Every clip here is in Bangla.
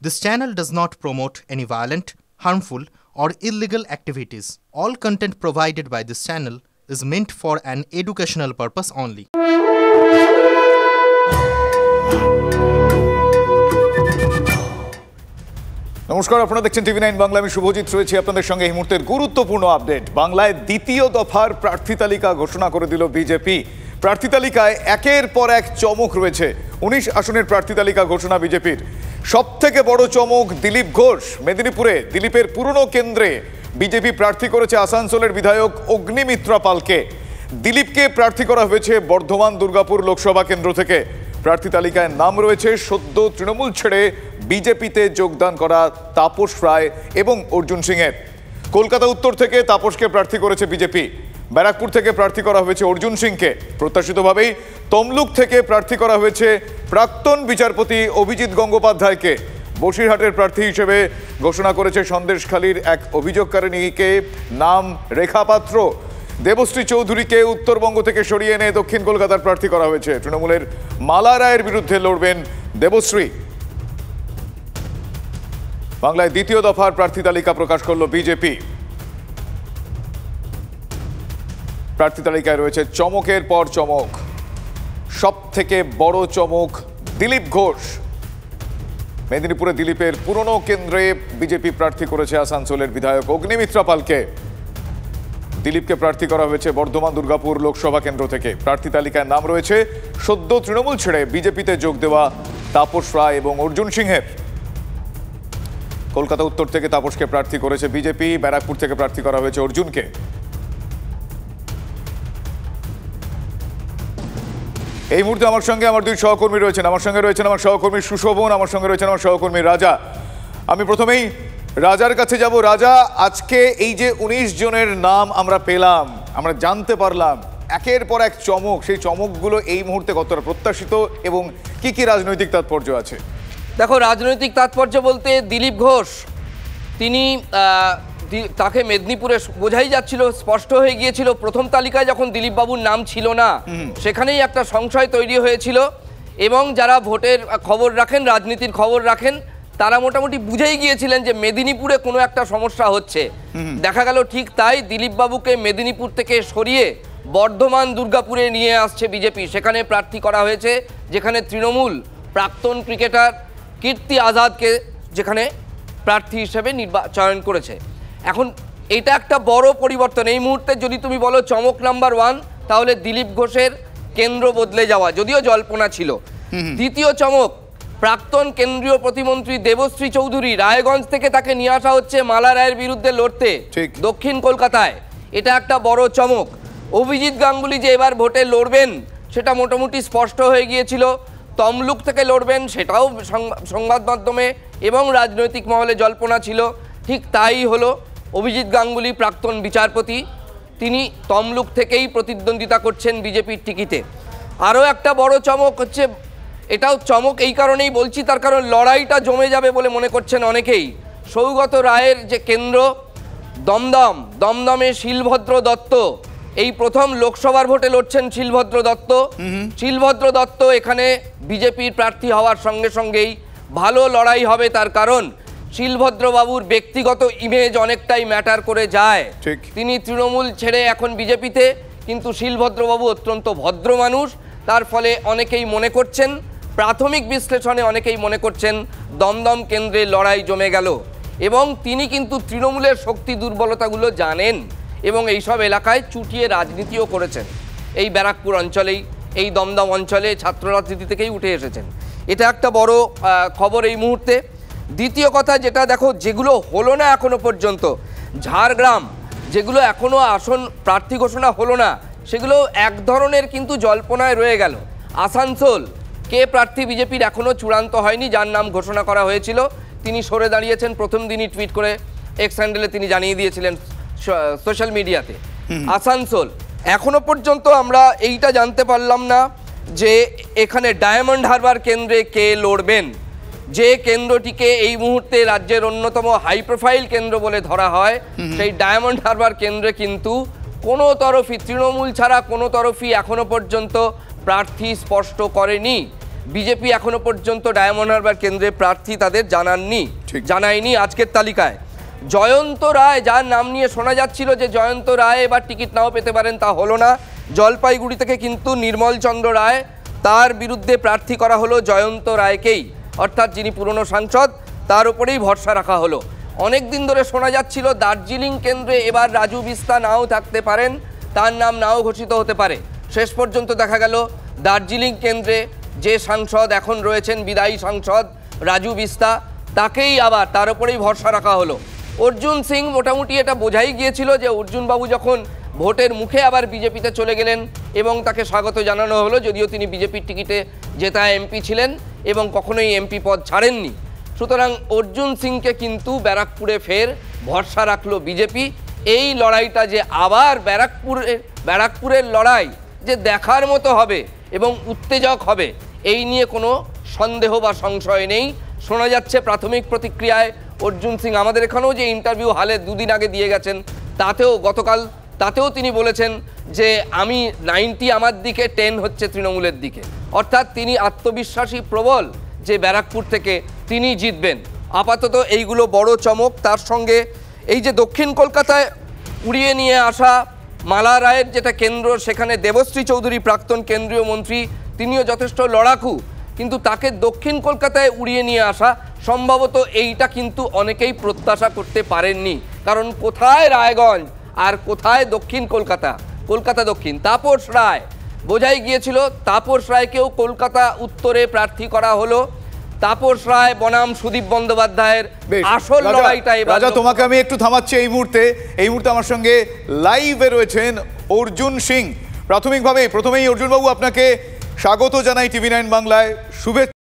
This channel does not promote any violent, harmful, or illegal activities. All content provided by this channel is meant for an educational purpose only. নমস্কার, আপনারা দেখছেন টিভি9 বাংলা। আমি শুভজিৎ রয়েছি আপনাদের সঙ্গে। এই মুহূর্তের গুরুত্বপূর্ণ আপডেট। বাংলায় দ্বিতীয় দফার প্রার্থী তালিকা ঘোষণা করে দিল বিজেপি। প্রার্থী তালিকায় একের পর এক চমক রয়েছে। 19 আসনের প্রার্থী তালিকা ঘোষণা বিজেপির। সবথেকে বড় চমক দিলীপ ঘোষ। মেদিনীপুরে দিলীপের পুরনো কেন্দ্রে বিজেপি প্রার্থী করেছে আসানসোলের বিধায়ক অগ্নিমিত্রা পালকে। দিলীপকে প্রার্থী করা হয়েছে বর্ধমান দুর্গাপুর লোকসভা কেন্দ্র থেকে। প্রার্থী তালিকায় নাম রয়েছে সদ্য তৃণমূল ছেড়ে বিজেপিতে যোগদান করা তাপস রায় এবং অর্জুন সিংয়ের। কলকাতা উত্তর থেকে তাপসকে প্রার্থী করেছে বিজেপি। ব্যারাকপুর থেকে প্রার্থী করা হয়েছে অর্জুন সিংকে। প্রত্যাশিতভাবেই তমলুক থেকে প্রার্থী করা হয়েছে প্রাক্তন বিচারপতি অভিজিৎ গঙ্গোপাধ্যায়কে। বসিরহাটের প্রার্থী হিসেবে ঘোষণা করেছে সন্দেশখালীর এক অভিযোগকারিণীকে, নাম রেখা পাত্র। দেবশ্রী চৌধুরীকে উত্তরবঙ্গ থেকে সরিয়ে এনে দক্ষিণ কলকাতার প্রার্থী করা হয়েছে। তৃণমূলের মালা রায়ের বিরুদ্ধে লড়বেন দেবশ্রী। বাংলায় দ্বিতীয় দফার প্রার্থী তালিকা প্রকাশ করল বিজেপি। প্রার্থী তালিকায় রয়েছে চমকের পর চমক। সব থেকে বড় চমক দিলীপ ঘোষ। মেদিনীপুরে দিলীপের পুরনো কেন্দ্রে বিজেপি প্রার্থী করেছে আসানসোলের বিধায়ক অগ্নিমিত্রা পালকে। দিলীপকে প্রার্থী করা হয়েছে বর্ধমান দুর্গাপুর লোকসভা কেন্দ্র থেকে। প্রার্থী তালিকায় নাম রয়েছে সদ্য তৃণমূল ছেড়ে বিজেপিতে যোগ দেওয়া তাপস রায় এবং অর্জুন সিংহের। কলকাতা উত্তর থেকে তাপসকে প্রার্থী করেছে বিজেপি। ব্যারাকপুর থেকে প্রার্থী করা হয়েছে অর্জুনকে। এই মুহূর্তে আমার সঙ্গে আমার দুই সহকর্মী রয়েছেন। আমার সঙ্গে রয়েছেন আমার সহকর্মী সুশোভন, আমার সঙ্গে রয়েছেন আমার সহকর্মী রাজা। আমি প্রথমেই রাজার কাছে যাব। রাজা, আজকে এই যে 19 জনের নাম আমরা পেলাম, আমরা জানতে পারলাম, একের পর এক চমক, সেই চমকগুলো এই মুহূর্তে কতটা প্রত্যাশিত এবং কি কি রাজনৈতিক তাৎপর্য আছে? দেখো, রাজনৈতিক তাৎপর্য বলতে দিলীপ ঘোষ তিনি তাকে মেদিনীপুরে বোঝাই যাচ্ছিল, স্পষ্ট হয়ে গিয়েছিল প্রথম তালিকায় যখন দিলীপ বাবুর নাম ছিল না, সেখানেই একটা সংশয় তৈরি হয়েছিল এবং যারা ভোটের খবর রাখেন, রাজনীতির খবর রাখেন, তারা মোটামুটি বুঝেই গিয়েছিলেন যে মেদিনীপুরে কোনো একটা সমস্যা হচ্ছে। দেখা গেল ঠিক তাই। দিলীপ বাবুকে মেদিনীপুর থেকে সরিয়ে বর্ধমান দুর্গাপুরে নিয়ে আসছে বিজেপি। সেখানে প্রার্থী করা হয়েছে, যেখানে তৃণমূল প্রাক্তন ক্রিকেটার কীর্তি আজাদকে যেখানে প্রার্থী হিসেবে চয়ন করেছে। এখন এটা একটা বড় পরিবর্তন। এই মুহূর্তে যদি তুমি বলো চমক নাম্বার 1, তাহলে দিলীপ ঘোষের কেন্দ্র বদলে যাওয়া, যদিও জল্পনা ছিল। দ্বিতীয় চমক, প্রাক্তন কেন্দ্রীয় প্রতিমন্ত্রী দেবশ্রী চৌধুরী, রায়গঞ্জ থেকে তাকে নিয়ে আসা হচ্ছে মালা রায়ের বিরুদ্ধে লড়তে দক্ষিণ কলকাতায়। এটা একটা বড় চমক। অভিজিৎ গাঙ্গুলি যে এবার ভোটে লড়বেন সেটা মোটামুটি স্পষ্ট হয়ে গিয়েছিল। তমলুক থেকে লড়বেন সেটাও সংবাদ মাধ্যমে এবং রাজনৈতিক মহলে জল্পনা ছিল। ঠিক তাই হলো। অভিজিৎ গাঙ্গুলি প্রাক্তন বিচারপতি, তিনি তমলুক থেকেই প্রতিদ্বন্দ্বিতা করছেন বিজেপির টিকিটে। আরও একটা বড় চমক হচ্ছে, এটাও চমক এই কারণেই বলছি, তার কারণ লড়াইটা জমে যাবে বলে মনে করছেন অনেকেই। সৌগত রায়ের যে কেন্দ্র দমদমে শিলভদ্র দত্ত, এই প্রথম লোকসভার ভোটে লড়ছেন শিলভদ্র দত্ত। শিলভদ্র দত্ত এখানে বিজেপির প্রার্থী হওয়ার সঙ্গে সঙ্গেই ভালো লড়াই হবে, তার কারণ শিলভদ্রবাবুর ব্যক্তিগত ইমেজ অনেকটাই ম্যাটার করে যায়। তিনি তৃণমূল ছেড়ে এখন বিজেপিতে, কিন্তু শিলভদ্রবাবু অত্যন্ত ভদ্র মানুষ। তার ফলে অনেকেই মনে করছেন, প্রাথমিক বিশ্লেষণে অনেকেই মনে করছেন দমদম কেন্দ্রে লড়াই জমে গেল। এবং তিনি কিন্তু তৃণমূলের শক্তি দুর্বলতাগুলো জানেন এবং এইসব এলাকায় চুটিয়ে রাজনীতিও করেছেন। এই ব্যারাকপুর অঞ্চলেই, এই দমদম অঞ্চলে ছাত্র রাজনীতি থেকেই উঠে এসেছেন। এটা একটা বড় খবর এই মুহূর্তে। দ্বিতীয় কথা যেটা দেখো, যেগুলো হলো না এখনো পর্যন্ত, ঝাড়গ্রাম যেগুলো এখনো আসন প্রার্থী ঘোষণা হলো না, সেগুলো এক ধরনের কিন্তু জল্পনায় রয়ে গেল। আসানসোল কে প্রার্থী বিজেপির এখনও চূড়ান্ত হয়নি। যার নাম ঘোষণা করা হয়েছিল তিনি সরে দাঁড়িয়েছেন। প্রথম দিনই টুইট করে এক্স হ্যান্ডেলে তিনি জানিয়ে দিয়েছিলেন সোশ্যাল মিডিয়াতে। আসানসোল এখনো পর্যন্ত আমরা এইটা জানতে পারলাম না যে এখানে ডায়মন্ড হারবার কেন্দ্রে কে লড়বেন, যে কেন্দ্রটিকে এই মুহূর্তে রাজ্যের অন্যতম হাই প্রোফাইল কেন্দ্র বলে ধরা হয়। সেই ডায়মন্ড হারবার কেন্দ্রে কিন্তু কোনো তরফই, তৃণমূল ছাড়া কোনো তরফই এখনো পর্যন্ত প্রার্থী স্পষ্ট করেনি। বিজেপি এখনো পর্যন্ত ডায়মন্ড হারবার কেন্দ্রে প্রার্থী তাদের জানায়নি আজকের তালিকায়। জয়ন্ত রায়, যার নাম নিয়ে শোনা যাচ্ছিল যে জয়ন্ত রায় এবার টিকিট নাও পেতে পারেন, তা হলো না। জলপাইগুড়ি থেকে কিন্তু নির্মল চন্দ্র রায়, তার বিরুদ্ধে প্রার্থী করা হলো জয়ন্ত রায়কেই, অর্থাৎ যিনি পুরনো সাংসদ, তার উপরেই ভরসা রাখা হলো। অনেক দিন ধরে শোনা যাচ্ছিল দার্জিলিং কেন্দ্রে এবার রাজু বিস্তা নাও থাকতে পারেন, তার নাম নাও ঘোষিত হতে পারে। শেষ পর্যন্ত দেখা গেল দার্জিলিং কেন্দ্রে যে সাংসদ এখন রয়েছেন, বিদায়ী সাংসদ রাজু বিস্তা, তাকেই আবার তার উপরেই ভরসা রাখা হলো। অর্জুন সিং, মোটামুটি এটা বোঝাই গিয়েছিল যে অর্জুনবাবু যখন ভোটের মুখে আবার বিজেপিতে চলে গেলেন এবং তাকে স্বাগত জানানো হলো, যদিও তিনি বিজেপির টিকিটে জেতা এমপি ছিলেন এবং কখনোই এমপি পদ ছাড়েননি। সুতরাং অর্জুন সিংকে কিন্তু ব্যারাকপুরে ফের ভরসা রাখলো বিজেপি। এই লড়াইটা যে আবার ব্যারাকপুরের লড়াই যে দেখার মতো হবে এবং উত্তেজক হবে, এই নিয়ে কোনো সন্দেহ বা সংশয় নেই। শোনা যাচ্ছে প্রাথমিক প্রতিক্রিয়ায় অর্জুন সিং আমাদের এখানেও যে ইন্টারভিউ হালে দুদিন আগে দিয়ে গেছেন, তাতেও তিনি বলেছেন যে আমি 90 আমার দিকে, 10 হচ্ছে তৃণমূলের দিকে। অর্থাৎ তিনি আত্মবিশ্বাসী প্রবল যে ব্যারাকপুর থেকে তিনি জিতবেন। আপাতত এইগুলো বড় চমক। তার সঙ্গে এই যে দক্ষিণ কলকাতায় উড়িয়ে নিয়ে আসা মালা রায়ের যেটা কেন্দ্র, সেখানে দেবশ্রী চৌধুরী প্রাক্তন কেন্দ্রীয় মন্ত্রী, তিনিও যথেষ্ট লড়াকু, কিন্তু তাকে দক্ষিণ কলকাতায় উড়িয়ে নিয়ে আসা সম্ভবত এইটা কিন্তু অনেকেই প্রত্যাশা করতে পারেননি। কারণ কোথায় রায়গঞ্জ আর কোথায় দক্ষিণ কলকাতা, কলকাতা দক্ষিণ। তাপস রায়, বোঝাই গিয়েছিল তাপস রায়কেও কলকাতা উত্তরে প্রার্থী করা হলো। তাপস রায় বনাম সুদীপ বন্দ্যোপাধ্যায়ের আসল লড়াইটা এবার। রাজা, তোমাকে আমি একটু থামাচ্ছি এই মুহূর্তে আমার সঙ্গে লাইভে রয়েছেন অর্জুন সিং। প্রথমেই অর্জুন বাবু, আপনাকে স্বাগত জানাই টিভি 9 বাংলায়। শুভেচ্ছা।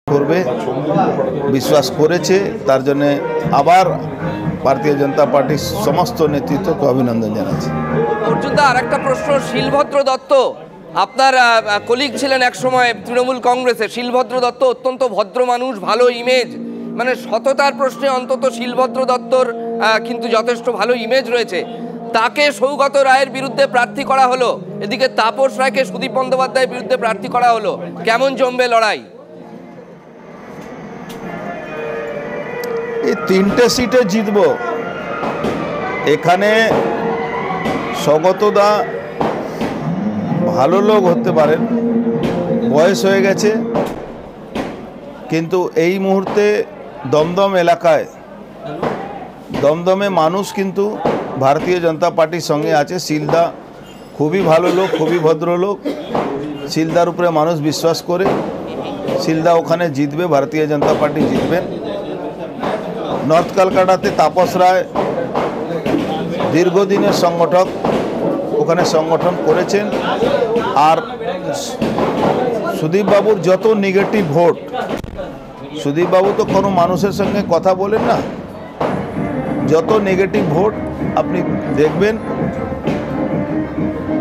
করবে বিশ্বাস করেছে, তার জন্য আবার ভারতীয় জনতা পার্টির সমস্ত নেতৃত্বকে অভিনন্দন জানাচ্ছি। অর্জুন দা, আরেকটা প্রশ্ন। শিলভদ্র দত্ত আপনার কলিগ ছিলেন এক সময় তৃণমূল কংগ্রেসে। শিলভদ্র দত্ত অত্যন্ত ভদ্র মানুষ, ভালো ইমেজ, মানে সততার প্রশ্নে অন্তত শিলভদ্র দত্তর কিন্তু যথেষ্ট ভালো ইমেজ রয়েছে। তাকে সৌগত রায়ের বিরুদ্ধে প্রার্থী করা হলো, এদিকে তাপস রায়কে সুদীপ বন্দ্যোপাধ্যায়ের বিরুদ্ধে প্রার্থী করা হলো। কেমন জমবে লড়াই? এই 3টে সিটে জিতব। এখানে সৌগতদা ভালো লোক হতে পারেন, বয়স হয়ে গেছে, কিন্তু এই মুহূর্তে দমদম এলাকায় দমদমে মানুষ কিন্তু ভারতীয় জনতা পার্টির সঙ্গে আছে। শিলদা খুবই ভালো লোক, খুবই ভদ্রলোক। শিলদার উপরে মানুষ বিশ্বাস করে। শিলদা ওখানে জিতবে, ভারতীয় জনতা পার্টি জিতবেন। নর্থ কলকাতাতে তাপস রায় দীর্ঘদিনের সংগঠক, ওখানে সংগঠন করেছেন। আর সুদীপ বাবুর যত নেগেটিভ ভোট, সুদীপ বাবু তো কোনো মানুষের সঙ্গে কথা বলেন না, যত নেগেটিভ ভোট আপনি দেখবেন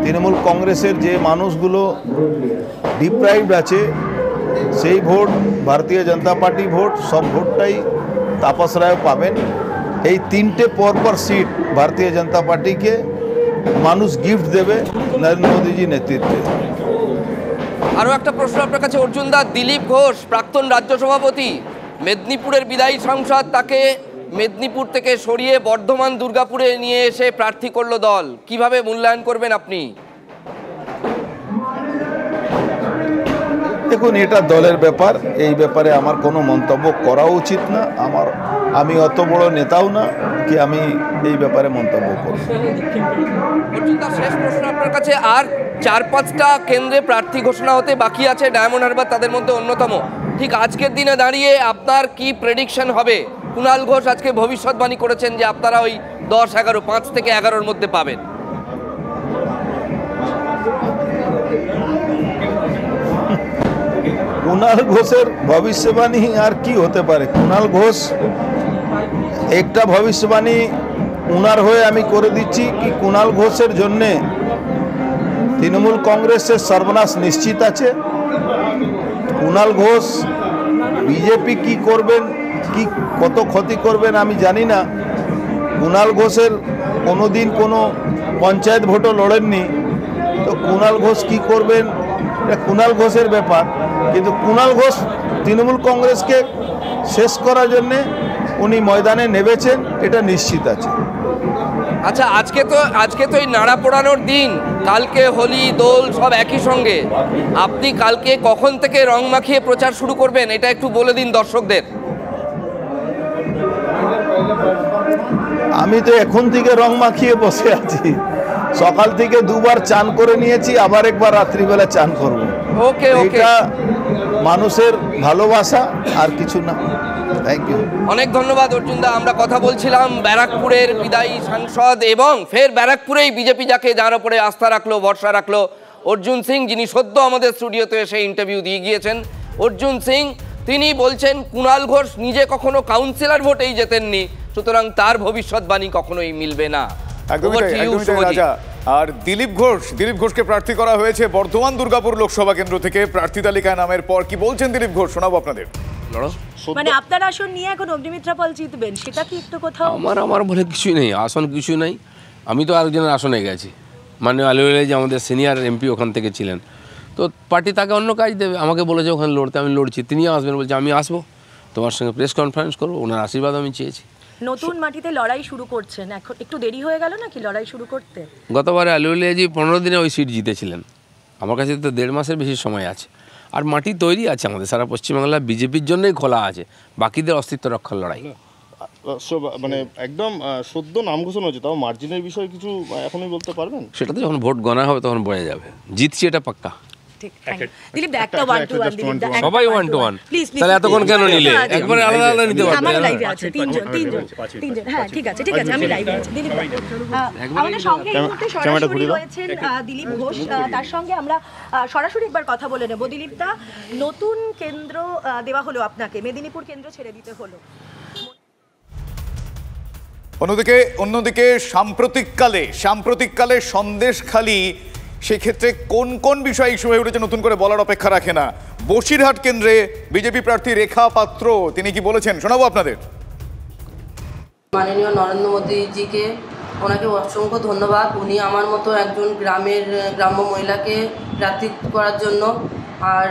তৃণমূল কংগ্রেসের যে মানুষগুলো ডিপ্রাইভড আছে সেই ভোট, ভারতীয় জনতা পার্টি ভোট, সব ভোটটাই তাপস রায় পাবেন। এই তিনটে পরপর সিট ভারতীয় জনতা পার্টিকে মানুষ গিফট দেবে নরেন্দ্র মোদীজি নেতৃত্বে। আরও একটা প্রশ্ন আপনার কাছে অর্জুন দা, দিলীপ ঘোষ প্রাক্তন রাজ্য সভাপতি, মেদিনীপুরের বিদায়ী সাংসদ, তাকে মেদিনীপুর থেকে সরিয়ে বর্ধমান দুর্গাপুরে নিয়ে এসে প্রার্থী করলো দল, কিভাবে মূল্যায়ন করবেন আপনি? দেখুন, এটা দলের ব্যাপার, এই ব্যাপারে আমার কোনো মন্তব্য করা উচিত না। আমি অত বড় নেতাও না কি আমি এই ব্যাপারে মন্তব্য করব। অর্জুন দা, শেষ প্রশ্ন আপনার কাছে, আর 4-5টা কেন্দ্রে প্রার্থী ঘোষণা হতে বাকি আছে, ডায়মন্ড হারবার তাদের মধ্যে অন্যতম। ঠিক আজকের দিনে দাঁড়িয়ে আপনার কি প্রেডিকশন হবে? কুণাল ঘোষ আজকে ভবিষ্যৎবাণী করেছেন যে আপনারা ওই 10-11, 5 থেকে 11-র মধ্যে পাবেন। কুণাল ঘোষের ভবিষ্যবাণী আর কি হতে পারে? কুণাল ঘোষ একটা ভবিষ্যবাণী উনার হয়ে আমি করে দিচ্ছি কি কুণাল ঘোষের জন্যে তৃণমূল কংগ্রেসের সর্বনাশ নিশ্চিত আছে। কুণাল ঘোষ বিজেপি কি করবেন, কি কত ক্ষতি করবেন আমি জানি না। কুণাল ঘোষের কোনোদিন কোনো পঞ্চায়েত ভোটও লড়েননি, তো কুণাল ঘোষ কি করবেন এটা কুণাল ঘোষের ব্যাপার। কিন্তু কুণাল ঘোষ তৃণমূল কংগ্রেসকে শেষ করার জন্যে উনি ময়দানে নেমেছেন, এটা নিশ্চিত আছে। আচ্ছা, আজকে তো এই নাড়া পোড়ানোর দিন, কালকে হোলি দোল সব একই সঙ্গে। আপনি কালকে কখন থেকে রং মাখিয়ে প্রচার শুরু করবেন এটা একটু বলে দিন দর্শকদের। আমি তো এখন থেকে রং মাখিয়ে বসে আছি, সকাল থেকে দুবার চান করে নিয়েছি, আবার একবার রাত্রিবেলা চান করব। ওকে, এটা মানুষের ভালোবাসা, আর কিছু না। থ্যাংক ইউ, অনেক ধন্যবাদ অর্জুন দা। আমরা কথা বলছিলাম ব্যারাকপুরের বিদায়ী সাংসদ এবং ফের ব্যারাকপুরেই বিজেপি যার উপরে আস্থা রাখলো, ভরসা রাখলো, অর্জুন সিং, যিনি সদ্য আমাদের স্টুডিওতে এসে ইন্টারভিউ দিয়ে গিয়েছেন। অর্জুন সিং তিনি বলছেন কুণাল ঘোষ নিজে কখনো কাউন্সিলর ভোটেই জেতেননি, সুতরাং তার ভবিষ্যৎবাণী কখনোই মিলবে না। আর দিলীপ ঘোষকে প্রার্থী করা হয়েছে বর্ধমান দুর্গাপুর লোকসভা কেন্দ্র থেকে প্রার্থী তালিকায় নামের পর। কি বলছেন দিলীপ ঘোষ, শোনাবো আপনাদের। মানে আপনার আসন নিয়ে এখন অগ্নিমিত্রা পাল জিতবেন, সেটা কি একটু কোথাও? আমার বলে কিছুই নেই, আসন কিছু নেই। আমি তো আরেকজনের আসনে গেছি, মানে আলিউলে যে আমাদের সিনিয়র এমপি ওখান থেকে ছিলেন, তো পার্টি তাকে অন্য কাজ দেবে। আমাকে বলেছে ওখানে লড়তে, আমি লড়ছি। তিনি আসবেন বলছে, আমি আসবো, তোমার সঙ্গে প্রেস কনফারেন্স করবো, ওনার আশীর্বাদ আমি চেয়েছি। নতুন মাটিতে লড়াই শুরু করছেন, এখন একটু দেরি হয়ে গেল নাকি লড়াই শুরু করতে? গতবারে আলিউলিয়াজি 15 দিনে ওই সিট জিতেছিলেন, আমার কাছে তো 1.5 মাসের বেশি সময় আছে। আর মাটি তৈরি আছে আমাদের, সারা পশ্চিমবাংলা বিজেপির জন্যই খোলা আছে, বাকিদের অস্তিত্ব রক্ষার লড়াই। মানে একদম সদ্য নাম ঘোষণা হচ্ছে, তাও মার্জিনের বিষয়ে কিছু এখনই বলতে পারবেন? সেটা তো যখন ভোট গণা হবে তখন বোঝা যাবে, জিতছি এটা পাক্কা। দিলীপ একটা 1-to-1, সবাই 1-to-1, তাহলে এতক্ষণ কেন নিলে? একবারে আলাদা আলাদা নিতে পারবে। আমার লাইভে আছে তিনজন। হ্যাঁ, ঠিক আছে, আমি লাইভে আছি। দিলীপ আমাদের সঙ্গে এই মুহূর্তে সরাসরি রয়েছেন দিলীপ ঘোষ, তার সঙ্গে আমরা সরাসরি একবার কথা বলে নেব। দিলীপ দা, নতুন কেন্দ্র দেওয়া হলো আপনাকে, মেদিনীপুর কেন্দ্র ছেড়ে দিতে হলো। অন্যদিকে সাম্প্রতিককালে সন্দেশখালী, সেক্ষেত্রে কোন কোন বিষয় ইস্যু হয়ে উঠেছে নতুন করে বলার অপেক্ষা রাখে না। বসিরহাট কেন্দ্রে বিজেপি প্রার্থী রেখা পাত্র, তিনি কি বলেছেন শোনাবো আপনাদের। মাননীয় নরেন্দ্র মোদীজিকে, ওনাকে অসংখ্য ধন্যবাদ। উনি আমার মতো একজন গ্রাম্য মহিলাকে প্রার্থী করার জন্য, আর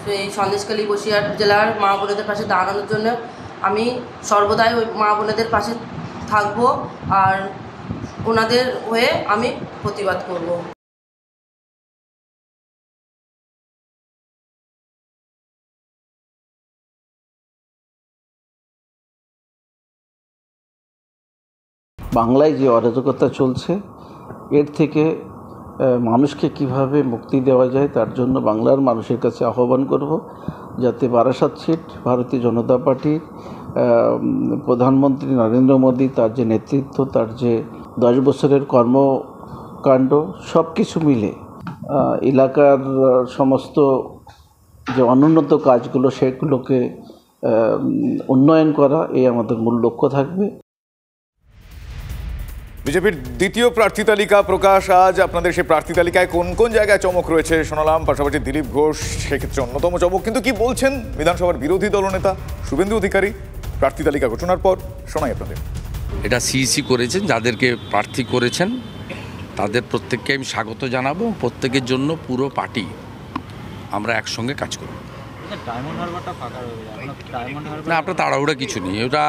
সেই সন্দেশখালী বসিরহাট জেলার মা বোনেদের পাশে দাঁড়ানোর জন্য আমি সর্বদাই ওই মা বোনেদের পাশে থাকবো, আর ওনাদের হয়ে আমি প্রতিবাদ করব। বাংলায় যে অরাজকতা চলছে এর থেকে মানুষকে কিভাবে মুক্তি দেওয়া যায় তার জন্য বাংলার মানুষের কাছে আহ্বান করব যাতে বারাসাত সিট ভারতীয় জনতা পার্টির প্রধানমন্ত্রী নরেন্দ্র মোদী তার যে নেতৃত্ব, তার যে 10 বছরের কর্মকাণ্ড সব কিছু মিলে এলাকার সমস্ত যে অনুন্নত কাজগুলো সেগুলোকে উন্নয়ন করা এই আমাদের মূল লক্ষ্য থাকবে। বিজেপির দ্বিতীয় প্রার্থী তালিকা প্রকাশ আজ। আপনাদের সেই প্রার্থী তালিকায় কোন কোন জায়গায় চমক রয়েছে শোনালাম, পাশাপাশি দিলীপ ঘোষ সেক্ষেত্রে অন্যতম চমক। কিন্তু কি বলছেন বিধানসভার বিরোধী দলনেতা শুভেন্দু অধিকারী প্রার্থী তালিকা ঘোষণার পর, শোনাই আপনাদের। এটা সিইসি করেছেন, যাদেরকে প্রার্থী করেছেন তাদের প্রত্যেককে আমি স্বাগত জানাবো। প্রত্যেকের জন্য পুরো পার্টি আমরা একসঙ্গে কাজ করব। না, আপনার তাড়াহুড়া কিছু নেই, ওটা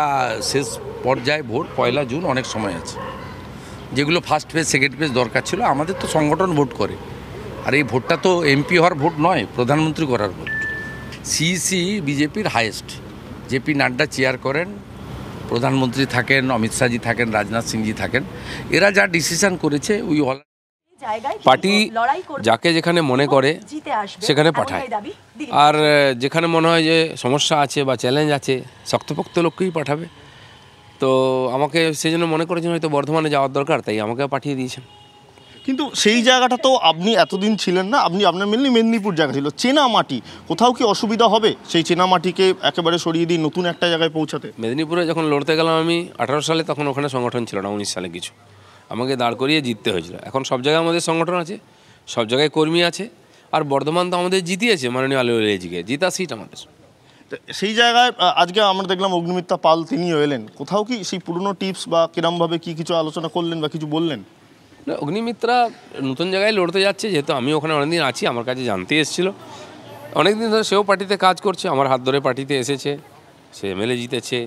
শেষ পর্যায়ে ভোট 1 জুন, অনেক সময় আছে। যেগুলো ফার্স্ট ফেজ সেকেন্ড ফেজ দরকার ছিল, আমাদের তো সংগঠন ভোট করে, আর এই ভোটটা তো এমপি হওয়ার ভোট নয়, প্রধানমন্ত্রী করার ভোট। সিইসি বিজেপির হাইয়েস্ট, জেপি নাড্ডা চেয়ার করেন, প্রধানমন্ত্রী থাকেন, অমিত শাহজি থাকেন, রাজনাথ সিংজি থাকেন। এরা যা ডিসিশন করেছে উই অল পার্টি যাকে যেখানে মনে করে সেখানে পাঠায়, আর যেখানে মনে হয় যে সমস্যা আছে বা চ্যালেঞ্জ আছে শক্তপোক্ত লোককেই পাঠাবে। তো আমাকে সেই জন্য মনে করেছেন হয়তো বর্ধমানে যাওয়ার দরকার, তাই আমাকে পাঠিয়ে দিয়েছেন। কিন্তু সেই জায়গাটা তো আপনি এতদিন ছিলেন না, আপনার মেনলি মেদিনীপুর জায়গা ছিল, চেনা মাটি। কোথাও কি অসুবিধা হবে সেই চেনা মাটিকে একেবারে সরিয়ে দিয়ে নতুন একটা জায়গায় পৌঁছাতে? মেদিনীপুরে যখন লড়তে গেলাম আমি 18 সালে, তখন ওখানে সংগঠন ছিল না, 19 সালে কিছু আমাকে দাঁড় করিয়ে জিততে হয়েছিল। এখন সব জায়গায় আমাদের সংগঠন আছে, সব জায়গায় কর্মী আছে, আর বর্ধমান তো আমাদের জিতিয়েছে মাননীয় আলুওয়ালিজিকে, জিতা সিট আমাদের। সেই জায়গায় আজকে আমরা দেখলাম অগ্নিমিত্রা পাল তিনিও এলেন। কোথাও কি সেই পুরনো টিপস বা কিরমভাবে কি কিছু আলোচনা করলেন বা কিছু বললেন? না, অগ্নিমিত্রা নতুন জায়গায় লড়তে যাচ্ছে, যেহেতু আমি ওখানে অনেকদিন আছি, আমার কাছে জানতে এসেছিলো অনেকদিন ধরে, সেও পার্টিতে কাজ করছে, আমার হাত ধরে পার্টিতে এসেছে, সে এমএলএ জিতেছে,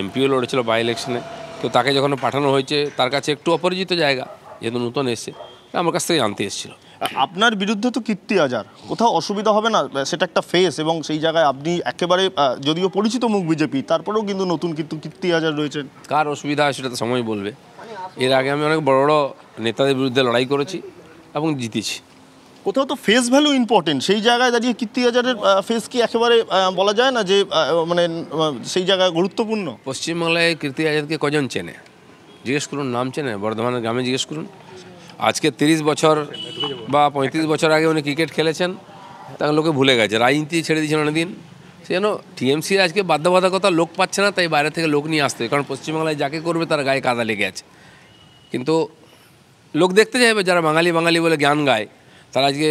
এমপিও লড়েছিল বাই ইলেকশনে। তো তাকে যখন পাঠানো হয়েছে তার কাছে একটু অপরিচিত জায়গা, যেহেতু নতুন এসছে, আমার কাছ থেকে জানতে এসেছিলো। আপনার বিরুদ্ধে তো কীর্তি আজার, কোথাও অসুবিধা হবে না? সেটা একটা ফেস, এবং সেই জায়গায় আপনি একেবারে যদিও পরিচিত মুখ বিজেপি, তারপরেও কিন্তু নতুন কিন্তু কীর্তি আজার রয়েছেন। কার অসুবিধা হয় সেটা তো সময় বলবে। এর আগে আমি অনেক বড় বড় নেতাদের বিরুদ্ধে লড়াই করেছি এবং জিতেছি। কোথাও তো ফেস ভ্যালু ইম্পর্টেন্ট, সেই জায়গায় দাঁড়িয়ে কীর্তি আজারের ফেস কি একেবারে বলা যায় না যে মানে সেই জায়গায় গুরুত্বপূর্ণ? পশ্চিমবাংলায় কীর্তি আজাদকে কজন চেনে জিজ্ঞেস করুন, নাম চেনে? বর্ধমানের গ্রামে জিজ্ঞেস করুন। আজকে 30 বছর বা 35 বছর আগে উনি ক্রিকেট খেলেছেন, তাকে লোকে ভুলে গেছে, রাজনীতি ছেড়ে দিয়েছেন অনেকদিন। সে যেন টিএমসি আজকে বাধ্যবাধকতা লোক পাচ্ছে না, তাই বাইরে থেকে লোক নিয়ে আসতে, কারণ পশ্চিমবাংলায় যাকে করবে তার গায়ে কাদা লেগে আছে। কিন্তু লোক দেখতে চাইবে, যারা বাঙালি বাঙালি বলে জ্ঞান গায়, তারা আজকে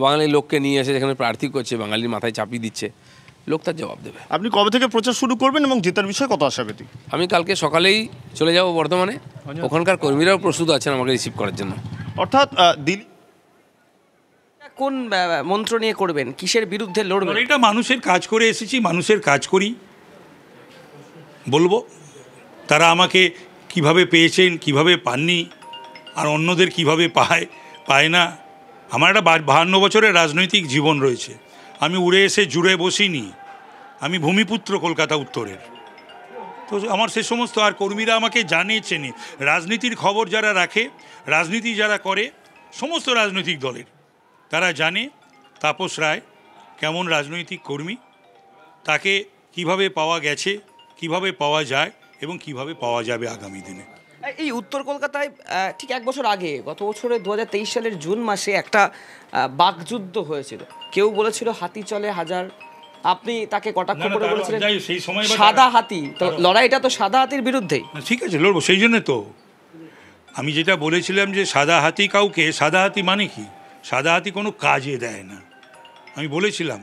বাঙালি লোককে নিয়ে এসে যেখানে প্রার্থী করছে, বাঙালির মাথায় চাপিয়ে দিচ্ছে, লোক তার জবাব দেবে। আপনি কবে থেকে প্রচার শুরু করবেন এবং জেতার বিষয়ে কত আশাবাদী? আমি কালকে সকালেই চলে যাব বর্ধমানে, ওখানকার কর্মীরাও প্রস্তুত আছেন আমাকে রিসিভ করার জন্য। অর্থাৎ দিল্লি কোন মন্ত্র নিয়ে করবেন, কিসের বিরুদ্ধে লড়বেন? এটা মানুষের কাজ করে এসেছি, মানুষের কাজ করি, বলবো তারা আমাকে কিভাবে পেয়েছেন, কিভাবে পাননি, আর অন্যদের কিভাবে পায় না। আমার একটা 52 বছরের রাজনৈতিক জীবন রয়েছে, আমি উড়ে এসে জুড়ে বসিনি, আমি ভূমিপুত্র কলকাতা উত্তরের। তো আমার সে সমস্ত, আর কর্মীরা আমাকে জানে চেনে, রাজনীতির খবর যারা রাখে, রাজনীতি যারা করে সমস্ত রাজনৈতিক দলের, তারা জানে তাপস রায় কেমন রাজনৈতিক কর্মী, তাকে কিভাবে পাওয়া গেছে, কিভাবে পাওয়া যায় এবং কিভাবে পাওয়া যাবে আগামী দিনে। এই উত্তর কলকাতায় ঠিক 1 বছর আগে, গত বছরের 2023 সালের জুন মাসে একটা বাকযুদ্ধ হয়েছিল। কেউ বলেছিল হাতি চলে হাজার, আপনি তাকে কটাক্ষ করে বলেছিলেন সেই সময় সাদা হাতি। তো লড়াইটা তো সাদা হাতির বিরুদ্ধেই। ঠিক আছে, লড়বো, সেই জন্য তো আমি যেটা বলেছিলাম যে সাদা হাতি কাউকে, সাদা হাতি মানে কি, সাদা হাতি কোনো কাজে দেয় না, আমি বলেছিলাম।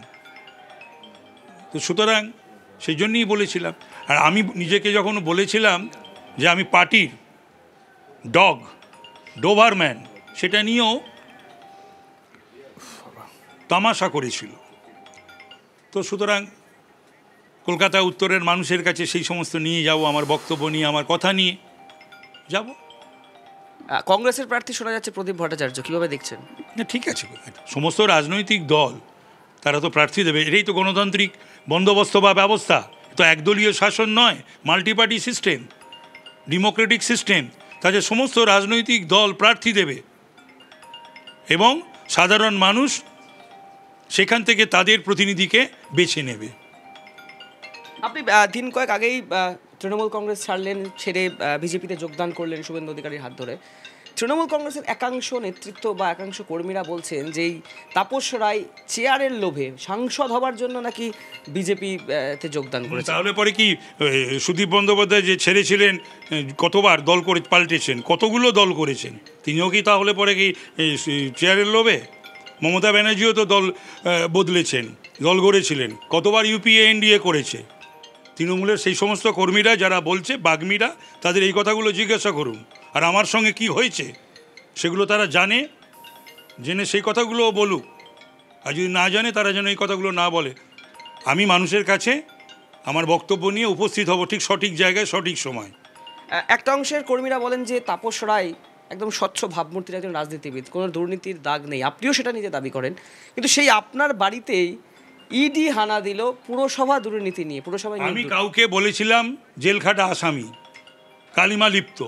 তো সুতরাং সেই জন্যই বলেছিলাম। আর আমি নিজেকে যখন বলেছিলাম যে আমি পার্টির ডোভারম্যান, সেটা নিয়েও তামাশা করেছিল। তো সুতরাং কলকাতা উত্তরের মানুষের কাছে সেই সমস্ত নিয়ে যাব, আমার বক্তব্য নিয়ে, আমার কথা নিয়ে যাব। কংগ্রেসের প্রার্থী শোনা যাচ্ছে প্রদীপ ভট্টাচার্য, কীভাবে দেখছেন? ঠিক আছে, সমস্ত রাজনৈতিক দল তারা তো প্রার্থী দেবে, এটাই তো গণতান্ত্রিক বন্দোবস্ত বা ব্যবস্থা। তো একদলীয় শাসন নয়, মাল্টিপার্টি সিস্টেম, ডেমোক্রেটিক সিস্টেম। তাদের সমস্ত রাজনৈতিক দল প্রার্থী দেবে এবং সাধারণ মানুষ সেখান থেকে তাদের প্রতিনিধিকে বেছে নেবে। আপনি দিন কয়েক আগেই তৃণমূল কংগ্রেস ছাড়লেন, ছেড়ে বিজেপিতে যোগদান করলেন শুভেন্দু অধিকারীর হাত ধরে। তৃণমূল কংগ্রেসের একাংশ নেতৃত্ব বা একাংশ কর্মীরা বলছেন যে এই তাপস রায় চেয়ারের লোভে সাংসদ হবার জন্য নাকি বিজেপিতে যোগদান করেছে। তাহলে পরে কি সুদীপ বন্দ্যোপাধ্যায় যে ছেড়েছিলেন, কতবার দল করে পাল্টেছেন, কতগুলো দল করেছেন, তিনিও কি তাহলে পরে কি চেয়ারের লোভে? মমতা ব্যানার্জিও তো দল বদলেছেন, দল গড়েছিলেন, কতবার ইউপিএ এনডিএ করেছে। তৃণমূলের সেই সমস্ত কর্মীরা যারা বলছে, বাগ্মীরা, তাদের এই কথাগুলো জিজ্ঞাসা করুন। আর আমার সঙ্গে কি হয়েছে সেগুলো তারা জানে, জেনে সেই কথাগুলো বলুক। আর যদি না জানে তারা যেন এই কথাগুলো না বলে। আমি মানুষের কাছে আমার বক্তব্য নিয়ে উপস্থিত হব ঠিক সঠিক জায়গায় সঠিক সময়। একটা অংশের কর্মীরা বলেন যে তাপস রায় একদম স্বচ্ছ ভাবমূর্তির একজন রাজনীতিবিদ, কোনো দুর্নীতির দাগ নেই, আপনিও সেটা নিজে দাবি করেন, কিন্তু সেই আপনার বাড়িতেই ইডি হানা দিল পুরসভা দুর্নীতি নিয়ে। পুরসভায় আমি কাউকে বলেছিলাম জেলখাটা আসামি, কালিমা লিপ্ত।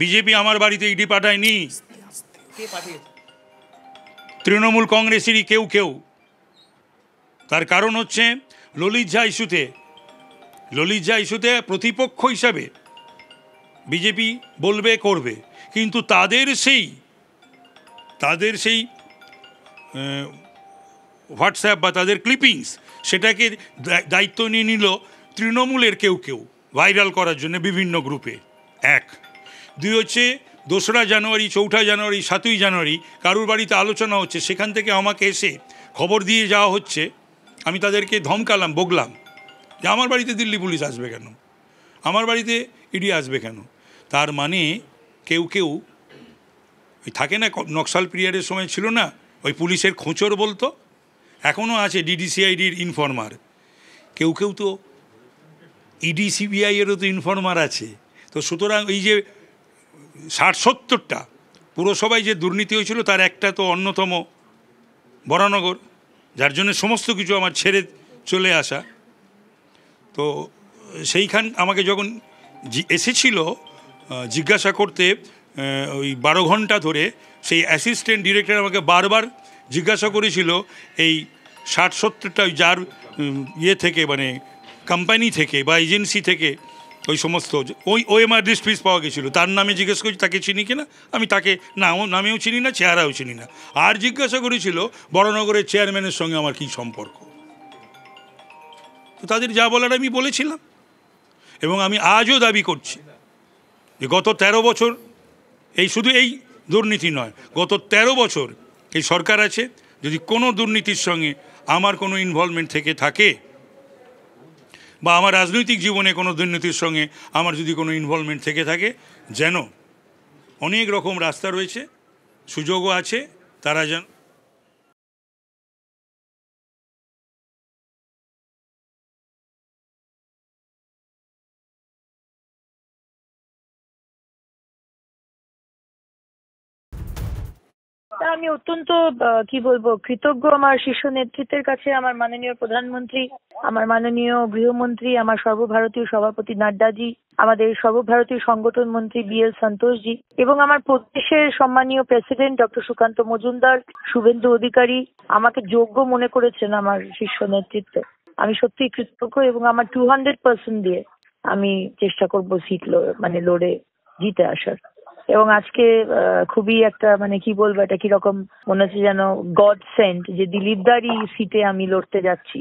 বিজেপি আমার বাড়িতে ইডি পাঠায়নি, তৃণমূল কংগ্রেসেরই কেউ কেউ। তার কারণ হচ্ছে ললিত ঝা ইস্যুতে প্রতিপক্ষ হিসাবে বিজেপি বলবে করবে, কিন্তু তাদের সেই হোয়াটসঅ্যাপ বা তাদের ক্লিপিংস, সেটাকে দায়িত্ব নিয়ে নিল তৃণমূলের কেউ কেউ ভাইরাল করার জন্য বিভিন্ন গ্রুপে। এক, দুই হচ্ছে 2রা জানুয়ারি, 4ঠা জানুয়ারি, 7ই জানুয়ারি কারুর বাড়িতে আলোচনা হচ্ছে, সেখান থেকে আমাকে এসে খবর দিয়ে যাওয়া হচ্ছে। আমি তাদেরকে ধমকালাম, বকলাম যে আমার বাড়িতে দিল্লি পুলিশ আসবে কেন, আমার বাড়িতে ইডি আসবে কেন। তার মানে কেউ কেউ ওই থাকে না, নকশাল পিরিয়ডের সময় ছিল না, ওই পুলিশের খোঁচর বলতো, এখনও আছে ডিডিসিআইডির ইনফরমার। কেউ কেউ তো ইডি সিবিআইয়েরও তো ইনফরমার আছে। তো সুতরাং এই যে 60-70টা পুরসভায় যে দুর্নীতি হয়েছিল তার একটা তো অন্যতম বরানগর, যার জন্য সমস্ত কিছু আমার ছেড়ে চলে আসা। তো সেইখান আমাকে যখন এসেছিল জিজ্ঞাসা করতে ওই 12 ঘন্টা ধরে, সেই অ্যাসিস্ট্যান্ট ডিরেক্টর আমাকে বারবার জিজ্ঞাসা করেছিল এই 60-70টা যার থেকে মানে কোম্পানি থেকে বা এজেন্সি থেকে ওই সমস্ত ওই ওএমআর ডিসপিস পাওয়া গেছিলো, তার নামে জিজ্ঞেস করছি তাকে চিনি কিনা। আমি তাকে নামেও চিনি না, চেহারাও চিনি না। আর জিজ্ঞাসা করেছিল বড়নগরের চেয়ারম্যানের সঙ্গে আমার কী সম্পর্ক। তো তাদের যা বলার আমি বলেছিলাম, এবং আমি আজও দাবি করছি যে গত 13 বছর, এই শুধু এই দুর্নীতি নয়, গত 13 বছর এই সরকার আছে, যদি কোনো দুর্নীতির সঙ্গে আমার কোনো ইনভলভমেন্ট থেকে থাকে বা আমার রাজনৈতিক জীবনে কোনো দুর্নীতির সঙ্গে আমার যদি কোনো ইনভলভমেন্ট থেকে থাকে, যেন অনেক রকম রাস্তা রয়েছে, সুযোগও আছে, তারা যেন আমি অত্যন্ত কি বলবো কৃতজ্ঞ আমার শীর্ষ নেতৃত্বের কাছে, আমার মাননীয় প্রধানমন্ত্রী, আমার মাননীয় গৃহমন্ত্রী, আমার সর্বভারতীয় সভাপতি নাড্ডাজি, আমাদের সর্বভারতীয় সংগঠন মন্ত্রী BL সন্তোষজি, এবং আমার প্রদেশের সম্মানীয় প্রেসিডেন্ট ডক্টর সুকান্ত মজুমদার, শুভেন্দু অধিকারী আমাকে যোগ্য মনে করেছেন আমার শীর্ষ নেতৃত্বে। আমি সত্যিই কৃতজ্ঞ, এবং আমার 200% দিয়ে আমি চেষ্টা করব সিট লড়ে জিতে আসার। এবং আজকে খুবই একটা মানে কি বলবো, এটা কিরকম মনে হচ্ছে যেন গড সেন্ট যে দিলীপদারই সিটে আমি লড়তে যাচ্ছি।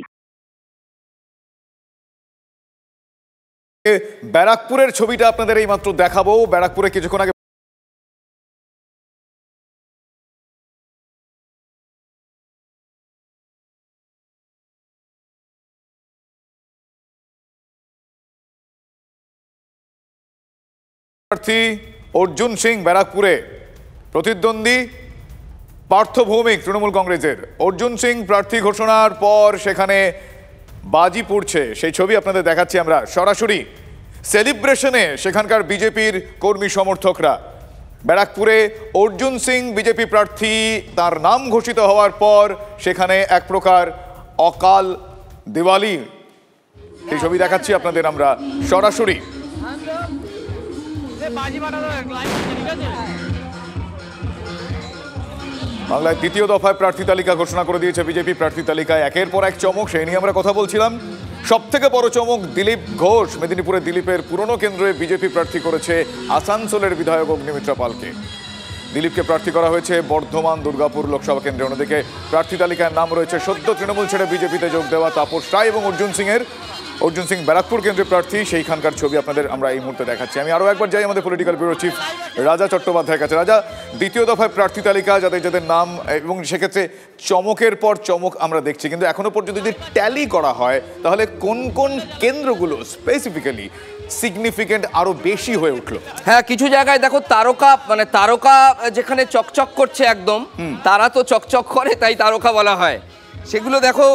ব্যারাকপুরের ছবিটা আপনাদের এই মাত্র দেখাবো। ব্যারাকপুরে কিছুক্ষণ আগে প্রার্থী অর্জুন সিং ব্যারাকপুরে প্রতিদ্বন্দ্বী পার্থ ভৌমিক তৃণমূল কংগ্রেসের। অর্জুন সিং প্রার্থী ঘোষণার পর সেখানে বাজি পড়ছে, সেই ছবি আপনাদের দেখাচ্ছি আমরা সরাসরি। সেলিব্রেশনে সেখানকার বিজেপির কর্মী সমর্থকরা। ব্যারাকপুরে অর্জুন সিং বিজেপি প্রার্থী, তার নাম ঘোষিত হওয়ার পর সেখানে এক প্রকার অকাল দিওয়ালি, এই ছবি দেখাচ্ছি আপনাদের আমরা সরাসরি। বাংলায় দ্বিতীয় দফায় প্রার্থী তালিকা ঘোষণা করে দিয়েছে বিজেপি। প্রার্থী তালিকায় একের পর এক চমক, সেই নিয়ে আমরা কথা বলছিলাম। সব থেকে বড় চমক দিলীপ ঘোষ। মেদিনীপুরে দিলীপের পুরনো কেন্দ্রে বিজেপি প্রার্থী করেছে আসানসোলের বিধায়ক অগ্নিমিত্রা পালকে। দিলীপকে প্রার্থী করা হয়েছে বর্ধমান দুর্গাপুর লোকসভা কেন্দ্রে। অন্যদিকে প্রার্থী তালিকায় নাম রয়েছে সদ্য তৃণমূল ছেড়ে বিজেপিতে যোগ দেওয়া তাপস রায় এবং অর্জুন সিংয়ের। অর্জুন সিং ব্যারাকপুর কেন্দ্রের প্রার্থী, সেইখানকার ছবি আপনাদের আমরা এই মুহূর্তে দেখাচ্ছি। আমি আরও একবার যাই আমাদের পলিটিক্যাল ব্যুরো চিফ রাজা চট্টোপাধ্যায়ের কাছে। রাজা, দ্বিতীয় দফায় প্রার্থী তালিকা যাদের যাদের নাম, এবং সেক্ষেত্রে চমকের পর চমক আমরা দেখছি, কিন্তু এখনো পর্যন্ত যদি ট্যালি করা হয় তাহলে কোন কোন কেন্দ্রগুলো স্পেসিফিক্যালি সিগনিফিকেন্ট আরো বেশি হয়ে উঠলো? হ্যাঁ, কিছু জায়গায় দেখো তারকা, মানে তারকা যেখানে চকচক করছে একদম, তারা তো চকচক করে তাই তারকা বলা হয়। সেগুলো দেখো,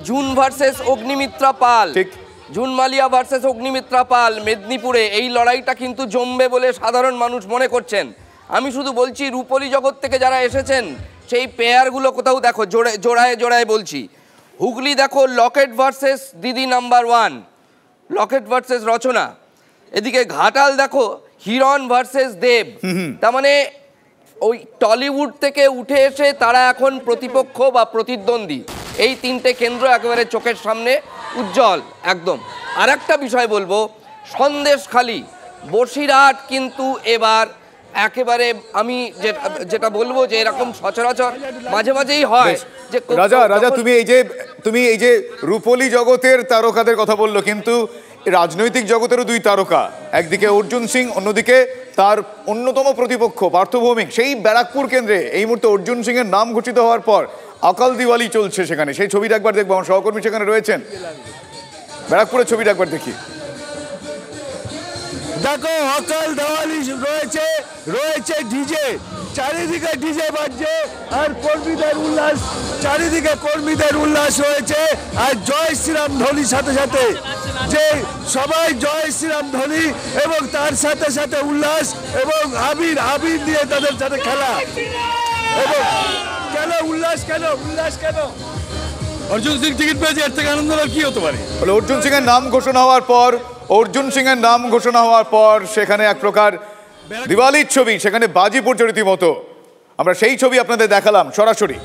জুন ভার্সেস অগ্নিমিত্রা পাল, জুন মালিয়া ভার্সেস অগ্নিমিত্রা পাল মেদিনীপুরে। এই লড়াইটা কিন্তু জমবে বলে সাধারণ মানুষ মনে করছেন। আমি শুধু বলছি, রূপলী জগৎ থেকে যারা এসেছেন সেই পেয়ারগুলো কোথাও দেখো, জোড়ায় জোড়ায় বলছি। হুগলি দেখো, লকেট ভার্সেস দিদি নাম্বার 1, লকেট ভার্সেস রচনা। এদিকে ঘাটাল দেখো, হিরণ ভার্সেস দেব। তার মানে ওই টলিউড থেকে উঠে এসে তারা এখন প্রতিপক্ষ বা প্রতিদ্বন্দ্বী। এই তিনটে কেন্দ্র একেবারে চোখের সামনে উজ্জ্বল একদম। আর একটা বিষয় বলবো, সন্দেশখালি, বসিরহাট কিন্তু এবার একেবারে, আমি যেটা বলবো যে এরকম সচরাচর মাঝে মাঝেই হয় যে রাজা তুমি এই যে রূপলী জগতের তারকাদের কথা বললো, কিন্তু রাজনৈতিক জগতেরও দুই তারকা, একদিকে অর্জুন সিং, অন্যদিকে তার অন্যতম প্রতিপক্ষ পার্থ ভৌমিক। সেই ব্যারাকপুর কেন্দ্রে এই মুহূর্তে অর্জুন সিং এর নাম ঘোষিত হওয়ার পর আকাল দিওয়ালি চলছে সেখানে। সেই ছবিটা একবার দেখবো, আমার সহকর্মী সেখানে রয়েছেন। ব্যারাকপুরের ছবিটা একবার দেখি। দেখো, অকাল দিওয়ালি রয়েছে ডিজে, চারিদিকে ডিজে বাজছে আর কর্মীদের উল্লাস, চারিদিকে কর্মীদের উল্লাস হয়েছে। আর জয় শ্রীরাম ধ্বনির সাথে সাথে যে সবাই জয় শ্রীরাম ধ্বনি, এবং তার সাথে সাথে উল্লাস এবং আবির দিয়ে তাদের সাথে খেলা। এবং কেন উল্লাস, কেন অর্জুন সিং টিকিট পেয়েছে, এর থেকে আনন্দ আর কি হতে পারে? অর্জুন সিং এর নাম ঘোষণা হওয়ার পর সেখানে এক প্রকার দিওয়ালির ছবি, সেখানে বাজি পড়ছে রীতিমতো। আমরা সেই ছবি আপনাদের দেখালাম সরাসরি।